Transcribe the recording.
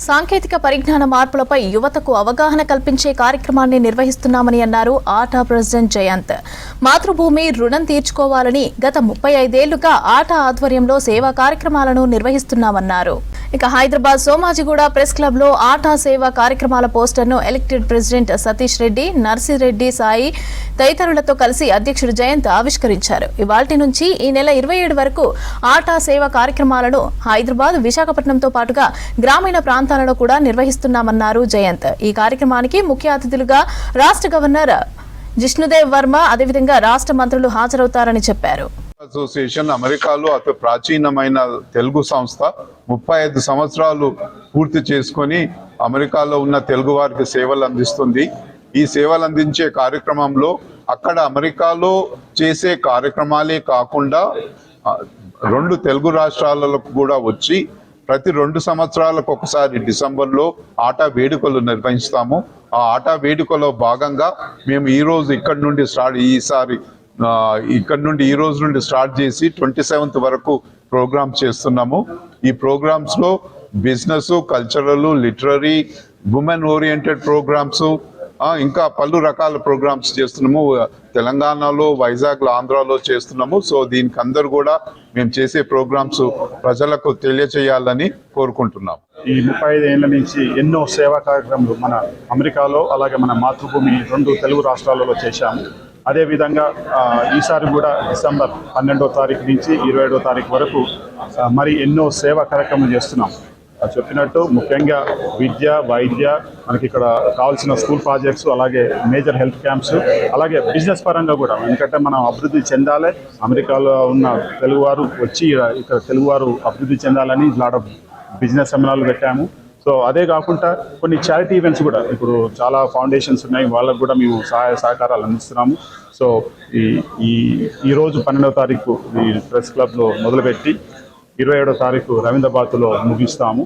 సాంకేతిక పరిజ్ఞాన మార్పులపై యువతకు అవగాహన కల్పించే కార్యక్రమాన్ని నిర్వహిస్తున్నామని అన్నారు ఆటా ప్రెసిడెంట్ జయంత్. మాతృభూమి రుణం తీర్చుకోవాలని గత 35 ఏళ్లుగా ఆటా ఆధ్వర్యంలో సేవా కార్యక్రమాలను నిర్వహిస్తున్నామన్నారు. ఇక హైదరాబాద్ సోమాజిగూడ ప్రెస్ క్లబ్ లో ఆటా సేవా కార్యక్రమాల పోస్టర్ను ఎలక్టెడ్ ప్రెసిడెంట్ సతీష్ రెడ్డి, నర్సిరెడ్డి సాయి తదితరులతో కలిసి అధ్యక్షుడు జయంత్ ఆవిష్కరించారు. ఇవాల్టి నుంచి ఈ నెల 27 వరకు ఆటా సేవా కార్యక్రమాలను హైదరాబాద్, విశాఖపట్నంతో పాటుగా గ్రామీణ ప్రాంతాలలో కూడా నిర్వహిస్తున్నామన్నారు జయంత్. ఈ కార్యక్రమానికి ముఖ్య అతిథులుగా రాష్ట్ర గవర్నర్ జిష్ణుదేవ్ వర్మ, అదేవిధంగా రాష్ట్ర మంత్రులు హాజరవుతారని చెప్పారు. అసోసియేషన్ అమెరికాలో అతి ప్రాచీనమైన తెలుగు సంస్థ 35 సంవత్సరాలు పూర్తి చేసుకొని అమెరికాలో ఉన్న తెలుగు వారికి సేవలు అందిస్తుంది. ఈ సేవలు అందించే కార్యక్రమంలో అక్కడ అమెరికాలో చేసే కార్యక్రమాలే కాకుండా 2 తెలుగు రాష్ట్రాలకు కూడా వచ్చి ప్రతి 2 సంవత్సరాలకు ఒకసారి డిసెంబర్లో ఆటా వేడుకలు నిర్వహిస్తాము. ఆ ఆటా వేడుకలో భాగంగా మేము ఈ రోజు ఇక్కడ నుండి స్టార్ట్ చేసి 27th వరకు ప్రోగ్రామ్స్ చేస్తున్నాము. ఈ ప్రోగ్రామ్స్ లో business, cultural, literary, women oriented programs, ఇంకా పలు రకాల ప్రోగ్రామ్స్ చేస్తున్నాము. తెలంగాణలో, వైజాగ్లో, ఆంధ్రాలో చేస్తున్నాము. సో దీనికి అందరు కూడా మేము చేసే ప్రోగ్రామ్స్ ప్రజలకు తెలియచేయాలని కోరుకుంటున్నాం. ఈ 35 ఏళ్ల నుంచి ఎన్నో సేవా కార్యక్రమాలు మన అమెరికాలో, అలాగే మన మాతృభూమి 2 తెలుగు రాష్ట్రాలలో చేశాము. అదేవిధంగా ఈసారి కూడా డిసెంబర్ 12వ తారీఖు నుంచి 27వ తారీఖు వరకు మరి ఎన్నో సేవా కార్యక్రమాలు చేస్తున్నాం. చెప్పినట్టు ముఖ్యంగా విద్య, వైద్య, మనకి ఇక్కడ కావాల్సిన స్కూల్ ప్రాజెక్ట్స్, అలాగే మేజర్ హెల్త్ క్యాంప్స్, అలాగే బిజినెస్ పరంగా కూడా, ఎందుకంటే మనం అభివృద్ధి చెందాలి. అమెరికాలో ఉన్న తెలుగువారు వచ్చి ఇక్కడ తెలుగువారు అభివృద్ధి చెందాలని లాట్ ఆఫ్ బిజినెస్ సెమినార్లు పెట్టాము. సో అదే కాకుండా కొన్ని చారిటీ ఈవెంట్స్ కూడా, ఇప్పుడు చాలా ఫౌండేషన్స్ ఉన్నాయి, వాళ్ళకు కూడా మేము సహాయ సహకారాలు అందిస్తున్నాము. సో ఈ రోజు 12వ తారీఖు ఈ ప్రెస్ క్లబ్లో మొదలుపెట్టి 27వ తారీఖు రవీంద్రబాద్లో ముగిస్తాము.